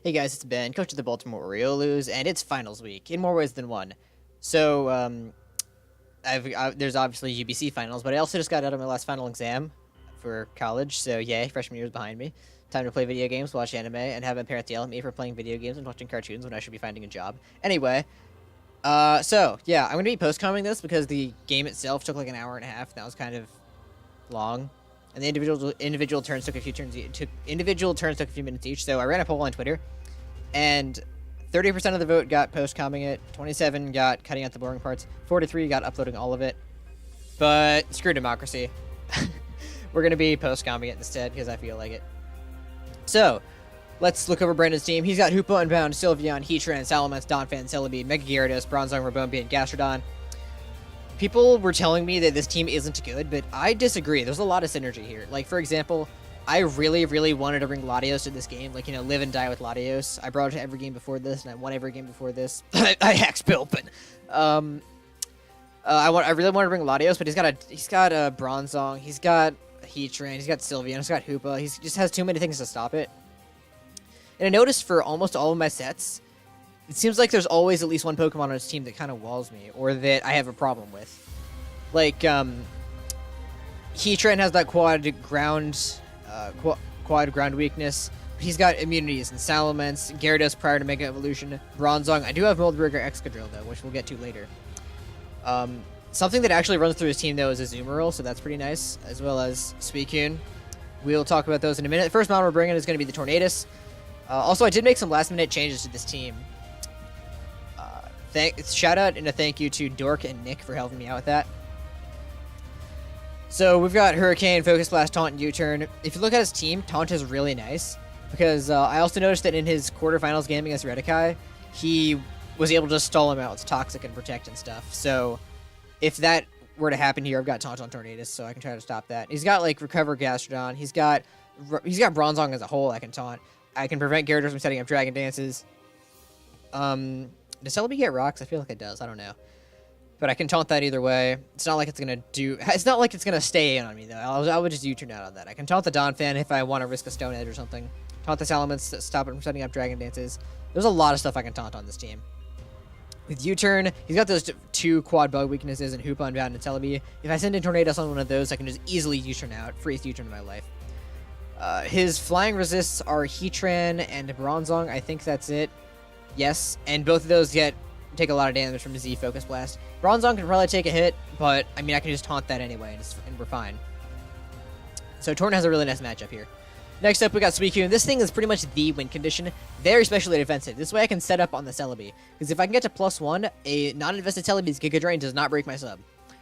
Hey guys, it's Ben, coach of the Baltimore Oriolus, and it's finals week in more ways than one. So, there's obviously UBC finals, but I also just got out of my last final exam for college. So yay, freshman year is behind me. Time to play video games, watch anime, and have my parents yell at me for playing video games and watching cartoons when I should be finding a job. Anyway, so yeah, I'm gonna be post-commenting this because the game itself took like an hour and a half. And that was kind of long, and the individual turns took a few turns. Individual turns took a few minutes each. So I ran a poll on Twitter. And 30% of the vote got post-comming it, 27 got cutting out the boring parts, 43 got uploading all of it. But screw democracy. We're going to be post-comming it instead because I feel like it. So, let's look over Brandon's team. He's got Hoopa, Unbound, Sylveon, Heatran, Salamence, Donphan, Celebi, Mega Gyarados, Bronzong, Rabombi, and Gastrodon. People were telling me that this team isn't good, but I disagree. There's a lot of synergy here. Like, for example, I really wanted to bring Latios to this game. Like, live and die with Latios. I brought it to every game before this, and I won every game before this. I hacked Bill, but I really wanted to bring Latios, but he's got a Bronzong, he's got Heatran, he's got Sylveon, he's got Hoopa. He just has too many things to stop it. And I noticed for almost all of my sets, it seems like there's always at least one Pokemon on his team that kind of walls me, or that I have a problem with. Like, Heatran has that quad ground weakness. He's got immunities in Salamence, Gyarados prior to Mega Evolution, Bronzong. I do have Moldbreaker Excadrill though, which we'll get to later. Something that actually runs through his team though is Azumarill, so that's pretty nice, as well as Suicune. We'll talk about those in a minute. The first Mount we're bringing is going to be the Tornadus. Also, I did make some last-minute changes to this team. Shout out and a thank you to Dork and Nick for helping me out with that. So we've got Hurricane, Focus Blast, Taunt, and U-Turn. If you look at his team, Taunt is really nice because I also noticed that in his quarterfinals game against Redikai, he was able to stall him out with Toxic and Protect and stuff. So if that were to happen here, I've got Taunt on Tornadus, so I can try to stop that. He's got like Recover Gastrodon. He's got Bronzong as a whole. I can taunt. I can prevent Gyarados from setting up Dragon Dances. Does Celebi get rocks? I feel like it does. I don't know. But I can taunt that either way. It's not like it's gonna stay in on me though. I would just U-turn out on that. I can taunt the Donphan if I want to risk a Stone Edge or something. Taunt the Salamence to stop it from setting up Dragon Dances. There's a lot of stuff I can taunt on this team. With U-turn, he's got those two quad bug weaknesses in Hoopa, Unbound, and Celebi. If I send in Tornadus on one of those, I can just easily U-turn out. Freest U-turn in my life. His flying resists are Heatran and Bronzong. I think that's it. Yes, and both of those take a lot of damage from Z Focus Blast. Bronzong can probably take a hit, but I mean I can just taunt that anyway, and we're fine. So Torn has a really nice matchup here. Next up, we got Suicune. This thing is pretty much the win condition. Very specially defensive. This way I can set up on the Celebi. Because if I can get to +1, a non-invested Celebi's Giga Drain does not break my sub.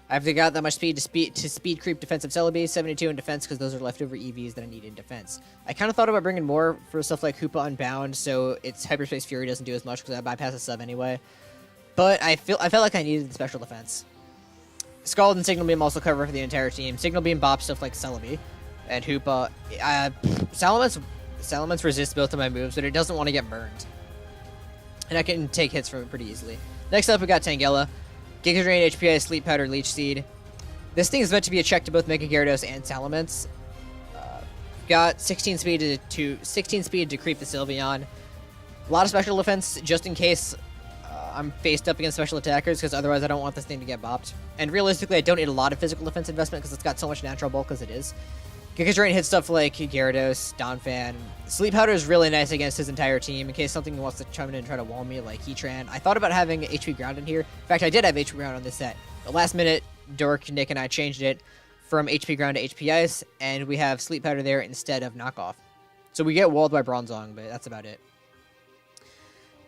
I've got that much speed to speed creep defensive Celebi, 72 in defense because those are leftover EVs that I need in defense. I kind of thought about bringing more for stuff like Hoopa Unbound, so its Hyperspace Fury doesn't do as much because I bypass the sub anyway. But I felt like I needed the special defense. Scald and Signal Beam also cover for the entire team. Signal Beam bops stuff like Celebi and Hoopa. Salamence resists both of my moves, but it doesn't want to get burned. And I can take hits from it pretty easily. Next up, we got Tangela. Giga Drain, HPI, Sleep Powder, Leech Seed. This thing is meant to be a check to both Mega Gyarados and Salamence. Got 16 speed to creep the Sylveon. A lot of special defense just in case I'm faced up against special attackers, because otherwise I don't want this thing to get bopped. And realistically, I don't need a lot of physical defense investment because it's got so much natural bulk as it is. Giga Drain hits stuff like Gyarados, Donphan. Sleep Powder is really nice against his entire team in case something wants to chime in and try to wall me like Heatran. I thought about having HP Ground in here. In fact, I did have HP Ground on this set. But last minute, Dork, Nick, and I changed it from HP Ground to HP Ice, and we have Sleep Powder there instead of Knockoff. So we get walled by Bronzong, but that's about it.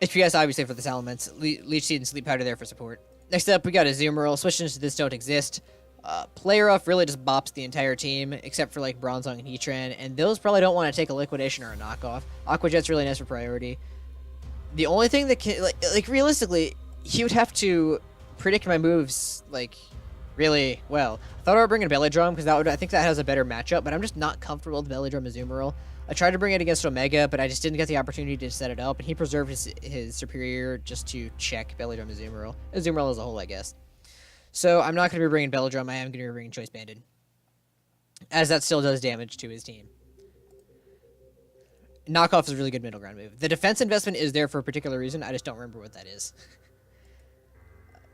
HP Ice obviously for the Salamence, Leech Seed and Sleep Powder there for support. Next up, we got Azumarill. Switching to this don't exist. Player Off really just bops the entire team, except for like Bronzong and Heatran, and those probably don't want to take a Liquidation or a Knockoff. Aqua Jet's really nice for priority. The only thing that can, like realistically, he would have to predict my moves, like, really well. I thought I would bring in Belly Drum, because I think that has a better matchup, but I'm just not comfortable with Belly Drum Azumarill. I tried to bring it against Omega, but I just didn't get the opportunity to set it up, and he preserved his Superior just to check Belly Drum Azumarill. Azumarill as a whole, I guess. So I'm not going to be bringing Belladrum, I am going to be bringing Choice Banded, as that still does damage to his team. Knockoff is a really good middle ground move. The defense investment is there for a particular reason. I just don't remember what that is.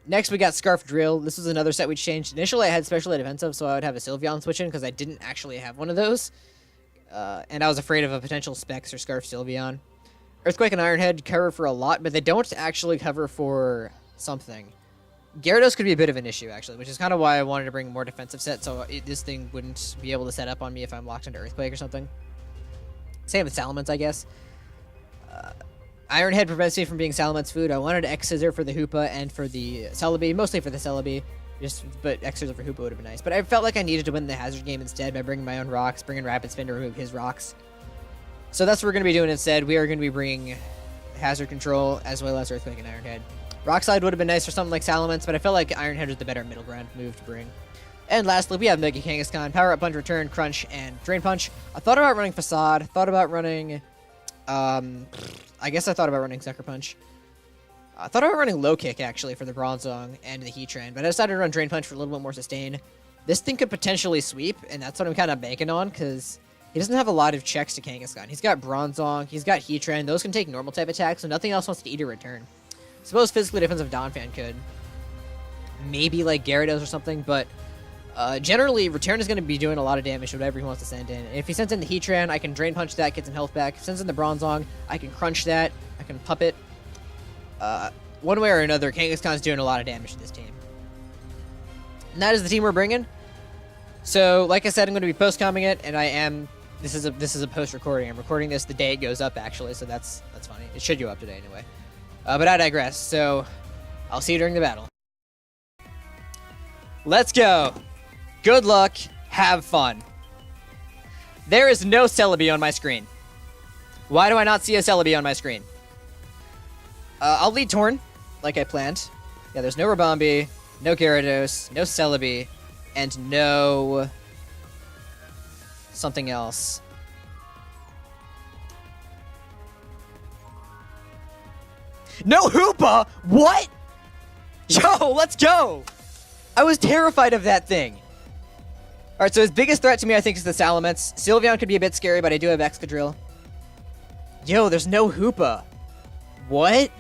Next, we got Scarf Drill. This was another set we changed. Initially, I had Special Defensive, so I would have a Sylveon switch in because I didn't actually have one of those. And I was afraid of a potential Specs or Scarf Sylveon. Earthquake and Iron Head cover for a lot, but they don't actually cover for something. Gyarados could be a bit of an issue, actually, which is kind of why I wanted to bring a more defensive set, so this thing wouldn't be able to set up on me if I'm locked into Earthquake or something. Same with Salamence, I guess. Iron Head prevents me from being Salamance's food. I wanted X-Scissor for the Hoopa and for the Celebi, mostly for the Celebi. But X-Scissor for Hoopa would have been nice. But I felt like I needed to win the Hazard game instead by bringing my own rocks, bringing Rapid Spin to remove his rocks. So that's what we're going to be doing instead. We are going to be bringing Hazard Control as well as Earthquake and Iron Head. Rock Slide would have been nice for something like Salamence, but I felt like Iron Head was the better middle ground move to bring. And lastly, we have Mega Kangaskhan, Power Up Punch, Return, Crunch, and Drain Punch. I thought about running Facade, thought about running... I guess I thought about running Sucker Punch. I thought about running Low Kick, actually, for the Bronzong and the Heatran, but I decided to run Drain Punch for a little bit more sustain. This thing could potentially sweep, and that's what I'm kind of banking on, because he doesn't have a lot of checks to Kangaskhan. He's got Bronzong, he's got Heatran, those can take normal type attacks, so nothing else wants to eat a return. Suppose physically defensive Donphan could. Maybe like Gyarados or something, but generally, Return is going to be doing a lot of damage to whatever he wants to send in. And if he sends in the Heatran, I can Drain Punch that, get some health back. If he sends in the Bronzong, I can Crunch that, I can Puppet. One way or another, Kangaskhan's doing a lot of damage to this team. And that is the team we're bringing. So, like I said, I'm going to be post-comming it, and I am... This is a post-recording. I'm recording this the day it goes up, actually, so that's funny. It should go up today, anyway. But I digress, so I'll see you during the battle. Let's go! Good luck, have fun. There is no Celebi on my screen. Why do I not see a Celebi on my screen? I'll lead Torn, like I planned. Yeah, there's no Rabombi, no Gyarados, no Celebi, and no... something else. No Hoopa! What? Yo, let's go! I was terrified of that thing. Alright, so his biggest threat to me, I think, is the Salamence. Sylveon could be a bit scary, but I do have Excadrill. Yo, there's no Hoopa. What?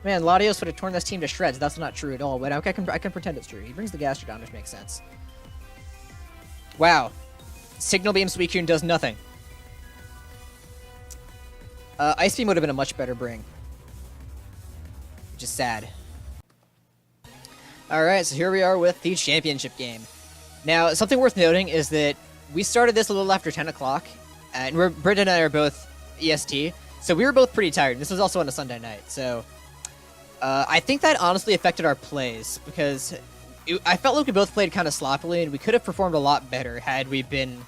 Man, Latios would have torn this team to shreds. That's not true at all, but I can pretend it's true. He brings the Gastrodon, which makes sense. Wow. Signal Beam Suicune does nothing. Ice Beam would have been a much better bring. Which is sad. Alright, so here we are with the championship game. Now, something worth noting is that we started this a little after 10 o'clock, and Britt and I are both EST, so we were both pretty tired. This was also on a Sunday night, so I think that honestly affected our plays, because I felt like we both played kind of sloppily, and we could have performed a lot better had we been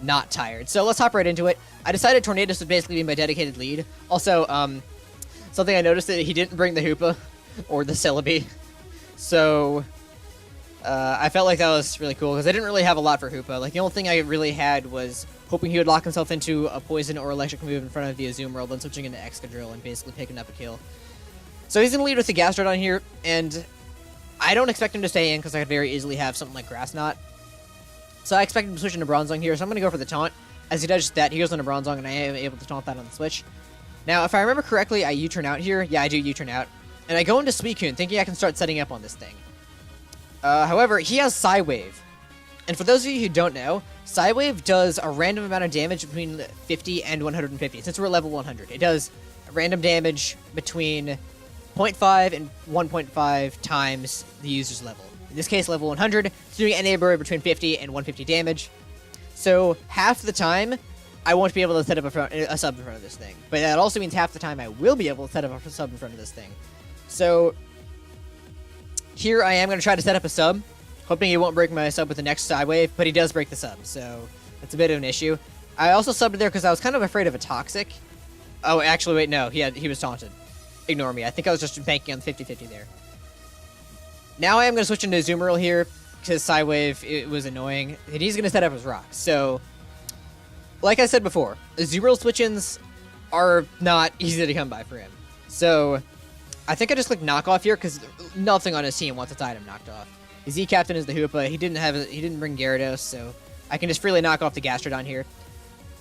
not tired. So let's hop right into it. I decided Tornadus would basically be my dedicated lead. Also, something I noticed that he didn't bring the Hoopa or the Celebi. So, I felt like that was really cool, because I didn't really have a lot for Hoopa. Like, the only thing I really had was hoping he would lock himself into a Poison or Electric move in front of the Azumarill, then switching into Excadrill and basically picking up a kill. So he's going to lead with the Gastrodon here, and I don't expect him to stay in, because I could very easily have something like Grass Knot. So I expect him to switch into Bronzong here, so I'm going to go for the Taunt. As he does just that, he goes into Bronzong, and I am able to taunt that on the switch. Now, if I remember correctly, I U-turn out here. Yeah, I do U-turn out. And I go into Suicune, thinking I can start setting up on this thing. However, he has Psywave. And for those of you who don't know, Psywave does a random amount of damage between 50 and 150. Since we're level 100, it does random damage between 0.5 and 1.5 times the user's level. In this case, level 100, it's doing anywhere between 50 and 150 damage. So half the time, I won't be able to set up a sub in front of this thing. But that also means half the time I will be able to set up a sub in front of this thing. So here I am going to try to set up a sub, hoping he won't break my sub with the next Psywave, but he does break the sub, so that's a bit of an issue. I also subbed there because I was kind of afraid of a Toxic. Oh, actually, wait, no, he was taunted. Ignore me. I think I was just banking on the 50-50 there. Now I am going to switch into Azumarill here, because Psywave, it was annoying, and he's going to set up his rocks. So, like I said before, Azumarill switch-ins are not easy to come by for him. So, I think I just click Knockoff here, because nothing on his team wants its item knocked off. His Z-Captain is the Hoopa. He didn't bring Gyarados, so I can just freely knock off the Gastrodon here.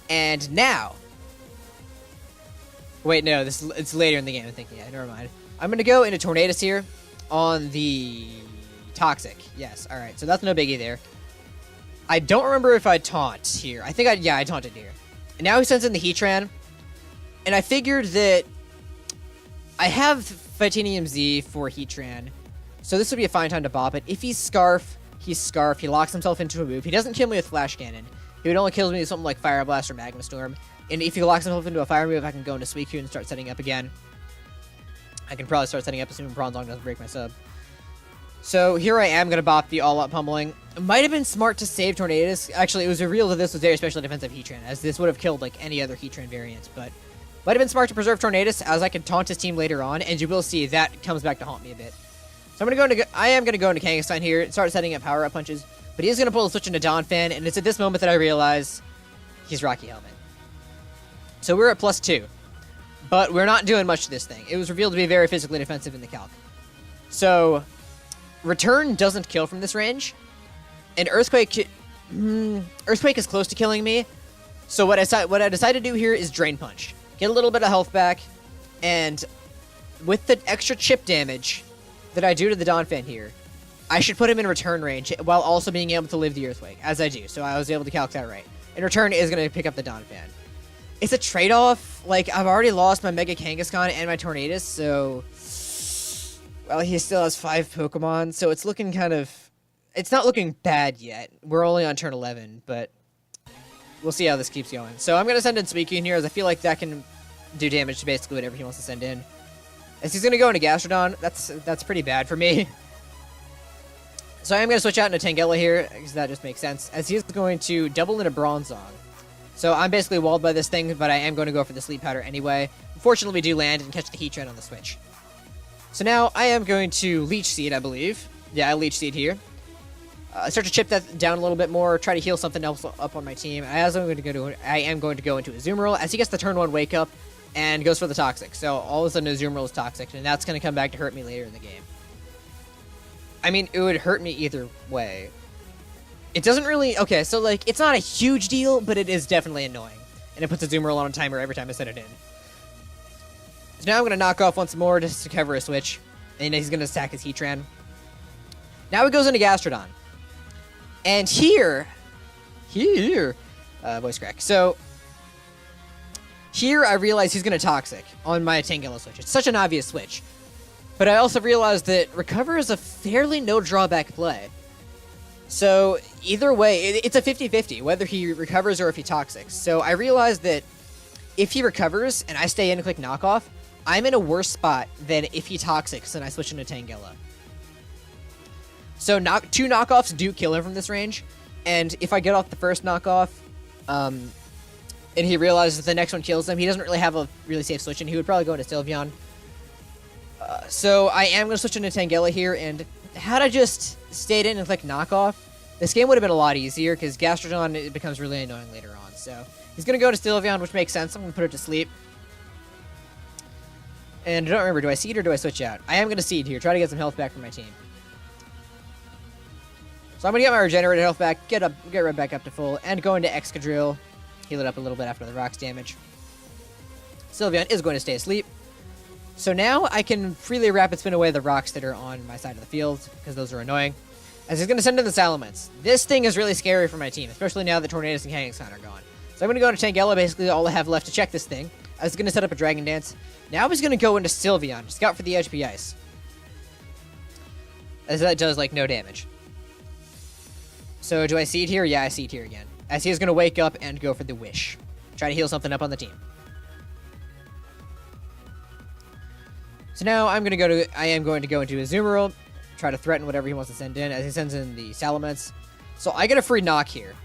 And now... Wait, no, it's later in the game, I'm thinking. Yeah, never mind. I'm going to go into Tornadus here on the Toxic. Yes, alright, so that's no biggie there. I don't remember if I taunt here. I think I taunted here. And now he sends in the Heatran. And I figured that I have Titanium Z for Heatran. So this would be a fine time to bop it. If he's Scarf, he's Scarf. He locks himself into a move. He doesn't kill me with Flash Cannon. He would only kill me with something like Fire Blast or Magma Storm. And if he locks himself into a fire move, I can go into Suicune and start setting up again. I can probably start setting up assuming Bronzong doesn't break my sub. So here I am going to bop the all-out pummeling. It might have been smart to save Tornadus. Actually, it was revealed that this was very special defensive Heatran, as this would have killed like any other Heatran variant. But might have been smart to preserve Tornadus, as I can taunt his team later on, and you will see that comes back to haunt me a bit. So I am going to go into Kangaskhan here and start setting up power-up punches. But he is going to pull a switch into Donphan, and it's at this moment that I realize he's Rocky Helmet. So we're at +2. But we're not doing much to this thing. It was revealed to be very physically defensive in the calc. So Return doesn't kill from this range. And Earthquake is close to killing me. So what I decided to do here is Drain Punch. Get a little bit of health back. And with the extra chip damage that I do to the Donphan here, I should put him in return range while also being able to live the Earthquake, as I do. So I was able to calc that right. And Return is going to pick up the Donphan. It's a trade-off. Like, I've already lost my Mega Kangaskhan and my Tornadus, so... Well, he still has 5 Pokemon, so it's looking kind of... It's not looking bad yet. We're only on turn 11, but... We'll see how this keeps going. So I'm going to send in Suicune here, as I feel like that can do damage to basically whatever he wants to send in. As he's going to go into Gastrodon, that's pretty bad for me. So I'm going to switch out into Tangela here, because that just makes sense. As he's going to double into Bronzong. So I'm basically walled by this thing, but I am going to go for the Sleep Powder anyway. Unfortunately, we do land and catch the Heatran on the switch. So now I am going to Leech Seed, I believe. Yeah, I Leech Seed here. Start to chip that down a little bit more, try to heal something else up on my team. I am going to go into Azumarill as he gets the turn 1 Wake Up and goes for the Toxic. So all of a sudden Azumarill is Toxic, and that's going to come back to hurt me later in the game. I mean, it would hurt me either way. It doesn't really... Okay, so, like, it's not a huge deal, but it is definitely annoying. And it puts a Azumarill on a timer every time I set it in. So now I'm going to knock off once more just to cover a switch. And he's going to sack his Heatran. Now he goes into Gastrodon. And here... voice crack. So, here I realize he's going to Toxic on my Tangela switch. It's such an obvious switch. But I also realized that Recover is a fairly no-drawback play. So, either way, it's a 50-50, whether he recovers or if he Toxics. So, I realized that if he recovers and I stay in and click Knockoff, I'm in a worse spot than if he Toxics and I switch into Tangela. So, 2 knockoffs do kill him from this range. And if I get off the first knockoff, and he realizes that the next one kills him, he doesn't really have a really safe switch, and he would probably go into Sylveon. So I am going to switch into Tangela here, and had I just stayed in and clicked Knockoff, this game would have been a lot easier, because Gastrodon it becomes really annoying later on. So he's going to go to Sylveon, which makes sense. I'm going to put it to sleep. And I don't remember, do I Seed or do I switch out? I am going to Seed here, try to get some health back from my team. So I'm going to get my regenerated health back, get right back up to full, and go into Excadrill, heal it up a little bit after the rocks damage. Sylveon is going to stay asleep. So now I can freely Rapid Spin away the rocks that are on my side of the field, because those are annoying. As he's going to send in the Salamence. This thing is really scary for my team, especially now that Tornadus and Kangaskhan are gone. So I'm going to go into Tangela, basically all I have left to check this thing. I was going to set up a Dragon Dance. Now he's going to go into Sylveon, scout for the HP Ice. As that does, like, no damage. So do I Seed here? Yeah, I Seed here again. As he is going to wake up and go for the Wish. Try to heal something up on the team. So now I am going to go into Azumarill, try to threaten whatever he wants to send in, as he sends in the Salamence. So I get a free knock here.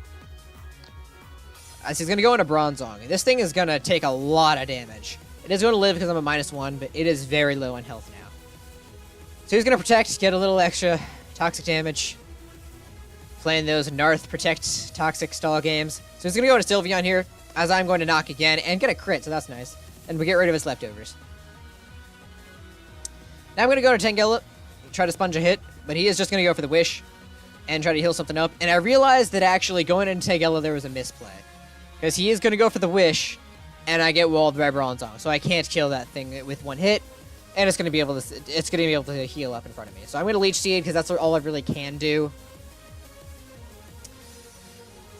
As he's going to go into Bronzong. This thing is going to take a lot of damage. It is going to live because I'm a -1, but it is very low on health now. So he's going to Protect, get a little extra toxic damage. Playing those Narth Protect Toxic stall games. So he's going to go into Sylveon here, as I'm going to knock again, and get a crit, so that's nice. And we get rid of his leftovers. Now I'm going to go to Tangela, try to sponge a hit, but he is just going to go for the Wish, and try to heal something up. And I realized that actually going into Tangela there was a misplay. because he is going to go for the Wish, and I get walled by Bronzong, so I can't kill that thing with one hit, and it's going to be able to heal up in front of me. So I'm going to Leech Seed because that's all I really can do.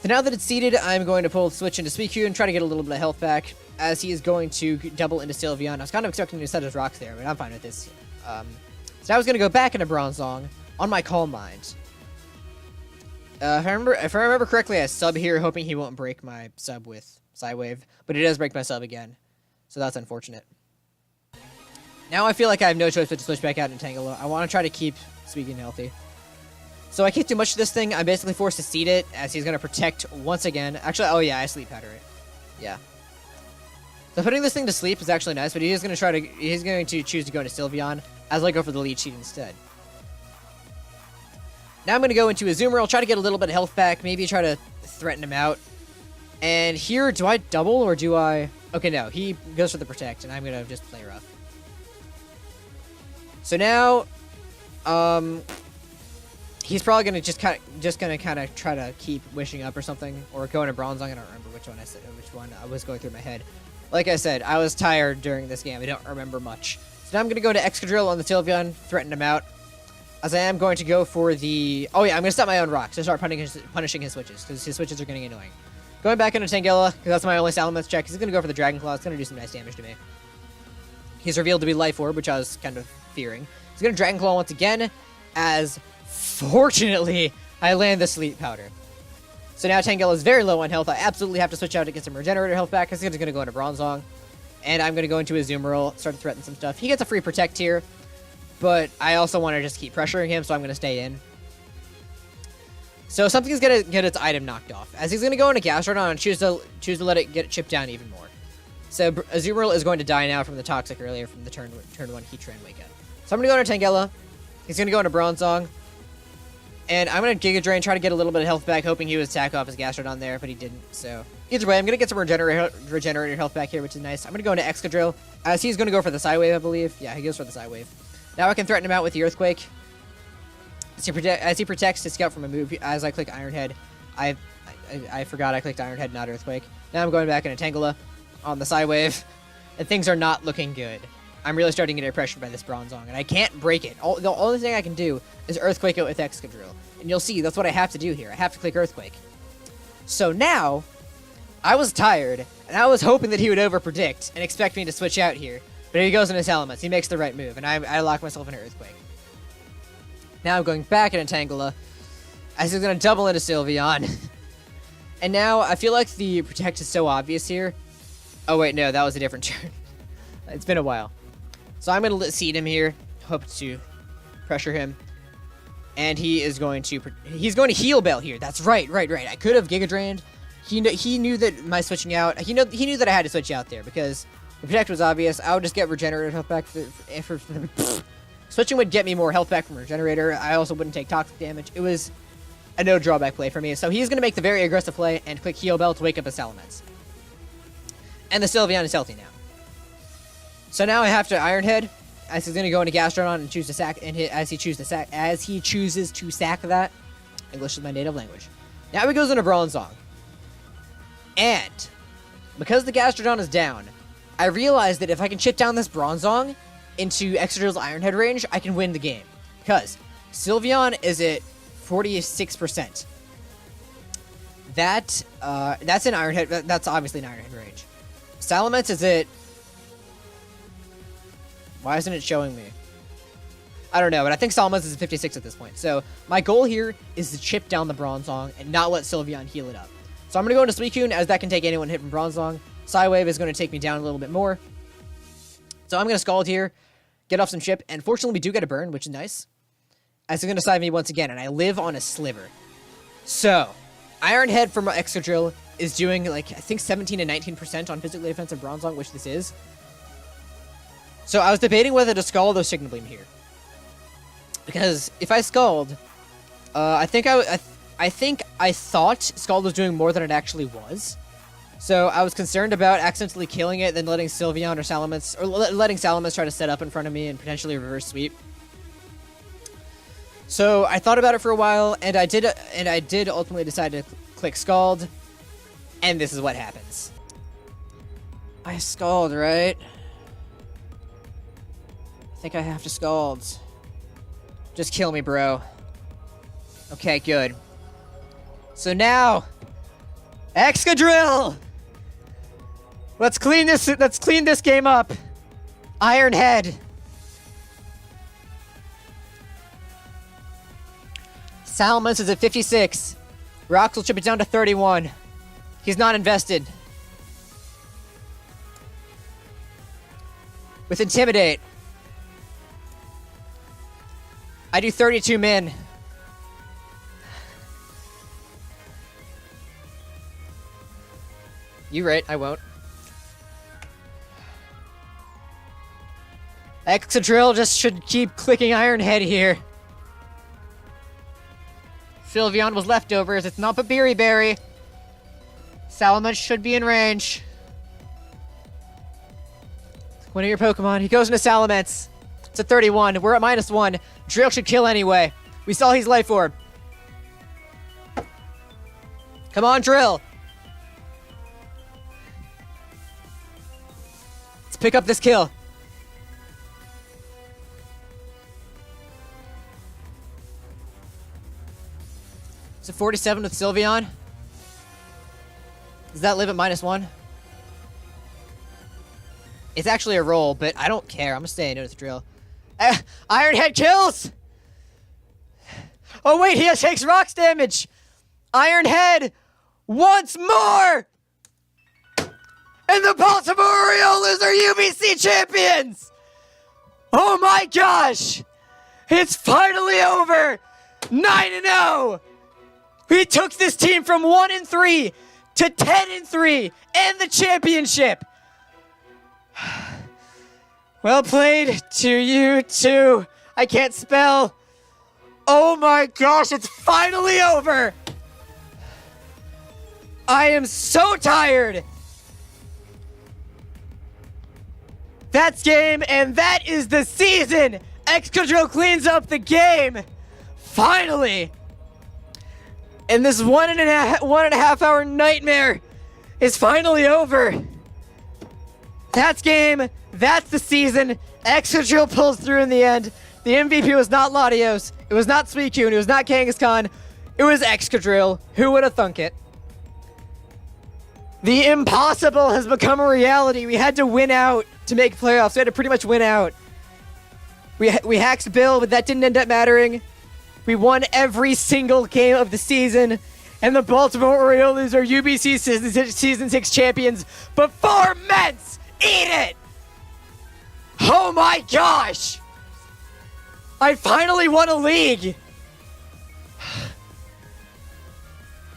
So now that it's seeded, I'm going to switch into Suicune and try to get a little bit of health back, as he is going to double into Sylveon. I was kind of expecting to set his rocks there, but I'm fine with this. So now I was going to go back into Bronzong on my Calm Mind. If I remember correctly, I sub here, hoping he won't break my sub with Psywave, but it does break my sub again, so that's unfortunate. Now I feel like I have no choice but to switch back out into Tangela. I want to try to keep Suicune healthy. So I can't do much to this thing. I'm basically forced to seed it, as he's going to protect once again. Actually, oh yeah, I sleep powder it. Yeah. So putting this thing to sleep is actually nice, but he's going to choose to go into Sylveon, as I go for the Leech Seed instead. Now I'm going to go into Azumarill, try to get a little bit of health back, maybe try to threaten him out. And here, do I double or do I... Okay, no, he goes for the Protect, and I'm going to just play rough. So now, he's probably going to just kind of try to keep wishing up or something, or go into Bronzong. I don't remember which one I was going through my head. Like I said, I was tired during this game. I don't remember much. So now I'm going to go to Excadrill on the Sylveon, threaten him out. As I am going to go for the... Oh yeah, I'm going to set my own rocks to start punishing his switches, because his switches are getting annoying. Going back into Tangela, because that's my only Salamence check. He's going to go for the Dragon Claw. It's going to do some nice damage to me. He's revealed to be Life Orb, which I was kind of fearing. He's going to Dragon Claw once again, as fortunately, I land the Sleep Powder. So now Tangela is very low on health. I absolutely have to switch out to get some Regenerator health back, because he's going to go into Bronzong. And I'm going to go into Azumarill, start to threaten some stuff. He gets a free Protect here. But I also want to just keep pressuring him, so I'm going to stay in. So something's going to get its item knocked off, as he's going to go into Gastrodon and choose to let it get chipped down even more. So Azumarill is going to die now from the Toxic earlier from the turn 1 Heatran Wake Up. So I'm going to go into Tangela. He's going to go into Bronzong. And I'm going to Giga Drain, try to get a little bit of health back, hoping he would attack off his Gastrodon there, but he didn't. So either way, I'm going to get some Regenerator health back here, which is nice. I'm going to go into Excadrill, as he's going to go for the Psywave, I believe. Yeah, he goes for the Psywave. Now I can threaten him out with the Earthquake. As he protects his Scout from a move, as I click Iron Head. I forgot I clicked Iron Head, not Earthquake. Now I'm going back into Tangela on the Psywave, and things are not looking good. I'm really starting to get pressured by this Bronzong, and I can't break it. The only thing I can do is Earthquake it with Excadrill. And you'll see, that's what I have to do here. I have to click Earthquake. So now, I was tired, and I was hoping that he would overpredict and expect me to switch out here. But he goes into Salamence. He makes the right move, and I lock myself in an Earthquake. Now I'm going back into Tangela, as he's going to double into Sylveon. And now I feel like the Protect is so obvious here. Oh wait, no, that was a different turn. It's been a while. So I'm going to seed him here, hope to pressure him. And he's going to Heal Bell here. That's right. I could have Giga Drained. He knew that my switching out, he knew that I had to switch out there, because the Protect was obvious. I would just get Regenerator health back. Switching would get me more health back from Regenerator. I also wouldn't take Toxic damage. It was a no drawback play for me. So he's going to make the very aggressive play and click Heal Bell to wake up a Salamence. And the Sylveon is healthy now. So now I have to Iron Head, as he's going to go into Gastrodon and choose to sack, and as he chooses to sack that. English is my native language. Now he goes into Bronzong. And because the Gastrodon is down, I realized that if I can chip down this Bronzong into Excadrill's Iron Head range, I can win the game. Because Sylveon is at 46%. That's an Iron Head. That's obviously an Iron Head range. Salamence is at... Why isn't it showing me? I don't know, but I think Salamence is at 56 at this point. So my goal here is to chip down the Bronzong and not let Sylveon heal it up. So I'm going to go into Suicune, as that can take anyone hit from Bronzong. Psywave is going to take me down a little bit more. So I'm going to Scald here, get off some chip, and fortunately we do get a burn, which is nice. As he's going to side me once again, and I live on a Sliver. So, Iron Head from Excadrill is doing, like, I think 17 and 19% on physically offensive Bronzong, which this is. So I was debating whether to Scald or Signal Beam here. Because if I Scald, I thought Scald was doing more than it actually was. So I was concerned about accidentally killing it, then letting Sylveon or Salamence, or letting Salamence try to set up in front of me and potentially reverse sweep. So I thought about it for a while, and I did ultimately decide to click Scald. And this is what happens. I scald, right? I think I have to scald. Just kill me, bro. Okay, good. So now, Excadrill! Let's clean this game up. Iron Head. Salamence is at 56. Rocks will chip it down to 31. He's not invested. With Intimidate, I do 32 min. You right, I won't. Excadrill just should keep clicking Iron Head here. Sylveon was leftovers. It's not but Beery Berry. Salamence should be in range. One of your Pokemon. He goes into Salamence. It's a 31. We're at -1. Drill should kill anyway. We saw his Life Orb. Come on, Drill. Let's pick up this kill. It's a 47 with Sylveon. Does that live at -1? It's actually a roll, but I don't care. I'm gonna stay in Notice Drill. Iron Head kills! Oh wait, he takes rocks damage! Iron Head once more! And the Baltimore Oriolus are UBC champions! Oh my gosh! It's finally over! 9-0! We took this team from 1-3 to 10-3 and the championship! Well played to you too. I can't spell. Oh my gosh, it's finally over. I am so tired. That's game, and that is the season. Excadrill cleans up the game. Finally. And this one and a half hour nightmare is finally over. That's game. That's the season. Excadrill pulls through in the end. The MVP was not Latios. It was not Suicune. It was not Kangaskhan. It was Excadrill. Who would have thunk it? The impossible has become a reality. We had to win out to make playoffs. We had to pretty much win out. We hacked Bill, but that didn't end up mattering. We won every single game of the season. And the Baltimore Orioles are UBC Season 6 champions before Mets. Eat it! Oh my gosh! I finally won a league!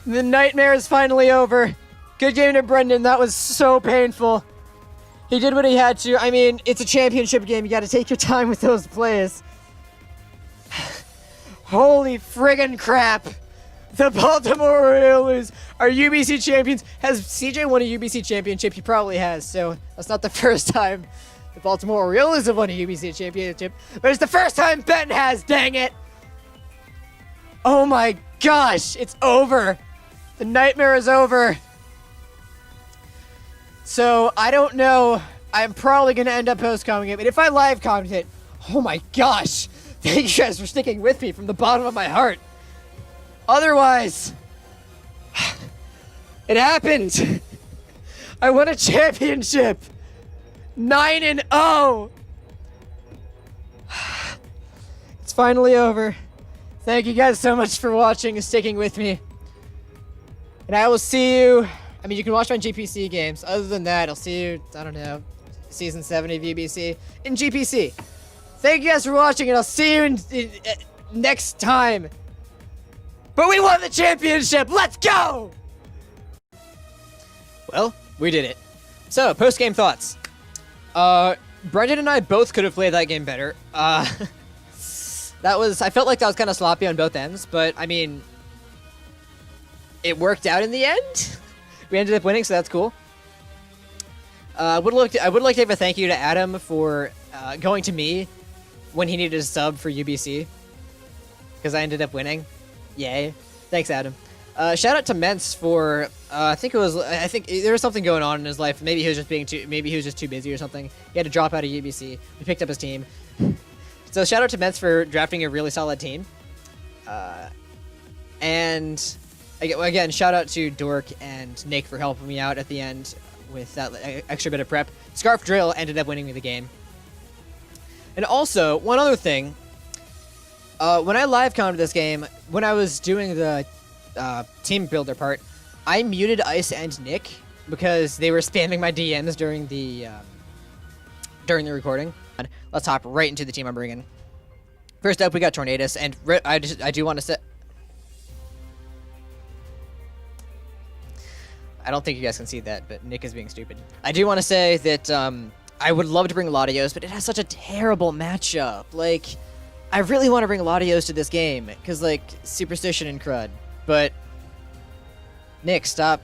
The nightmare is finally over. Good game to Brendan. That was so painful. He did what he had to. I mean, it's a championship game. You gotta take your time with those plays. Holy friggin' crap! The Baltimore Orioles are UBC champions. Has CJ won a UBC championship? He probably has, so that's not the first time the Baltimore Orioles have won a UBC championship, but it's the first time Ben has, dang it! Oh my gosh, it's over. The nightmare is over. So, I don't know. I'm probably going to end up post-commenting it, but if I live comment it, oh my gosh, thank you guys for sticking with me from the bottom of my heart. Otherwise, it happened. I won a championship. 9-0. It's finally over. Thank you guys so much for watching and sticking with me. And I will see you. I mean, you can watch my GPC games. Other than that, I'll see you, I don't know, Season 70 of UBC in GPC. Thank you guys for watching, and I'll see you next time. But we won the championship! Let's go! Well, we did it. So, post-game thoughts. Brendan and I both could have played that game better. I felt like that was kind of sloppy on both ends, but, I mean, it worked out in the end. We ended up winning, so that's cool. I would like to give a thank you to Adam for going to me when he needed a sub for UBC, because I ended up winning. Yay. Thanks, Adam. Shout out to Ments for I think it was. I think there was something going on in his life. Maybe he was just being too. Maybe he was just too busy or something. He had to drop out of UBC. We picked up his team. So shout out to Mets for drafting a really solid team. And again, shout out to Dork and Nick for helping me out at the end with that extra bit of prep. Scarf Drill ended up winning me the game. And also, one other thing. When I live commented this game, when I was doing the team builder part, I muted Ice and Nick because they were spamming my DMs during the recording. Let's hop right into the team I'm bringing. First up, we got Tornadus, and I do want to say, I don't think you guys can see that, but Nick is being stupid. I do want to say that I would love to bring Latios, but it has such a terrible matchup. Like, I really want to bring Latios to this game because, like, Superstition and crud, but Nick, stop.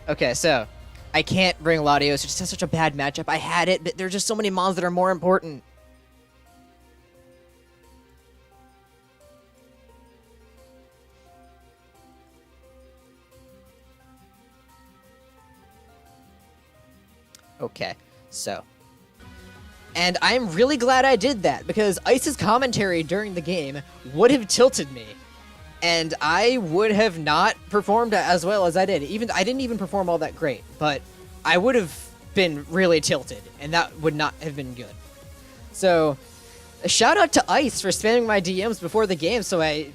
Okay, so I can't bring Latios. It just has such a bad matchup. I had it, but there's just so many mons that are more important. Okay, so. And I'm really glad I did that, because Ice's commentary during the game would have tilted me. And I would have not performed as well as I did. I didn't even perform all that great, but I would have been really tilted, and that would not have been good. So, a shout out to Ice for spamming my DMs before the game, so I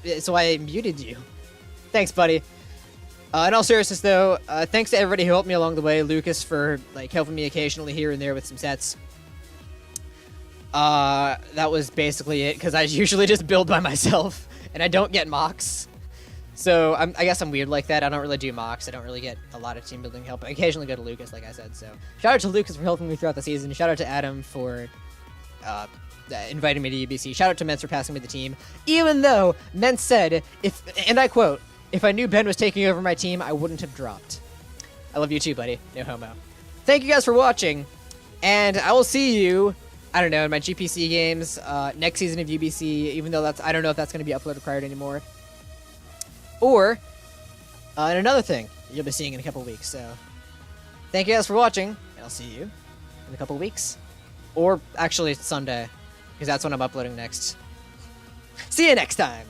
muted you. Thanks, buddy. In all seriousness, though, thanks to everybody who helped me along the way. Lucas for like helping me occasionally here and there with some sets. That was basically it, because I usually just build by myself. And I don't get mocks. So I guess I'm weird like that. I don't really do mocks. I don't really get a lot of team building help. I occasionally go to Lucas, like I said. So shout out to Lucas for helping me throughout the season. Shout out to Adam for inviting me to UBC. Shout out to Ments for passing me the team. Even though Ments said, and I quote, "If I knew Ben was taking over my team, I wouldn't have dropped." I love you too, buddy. No homo. Thank you guys for watching. And I will see you, I don't know, in my GPC games, next season of UBC, even though I don't know if that's going to be upload required anymore. Or, in another thing you'll be seeing in a couple weeks. So, thank you guys for watching, and I'll see you in a couple weeks. Or, actually, Sunday, because that's when I'm uploading next. See you next time!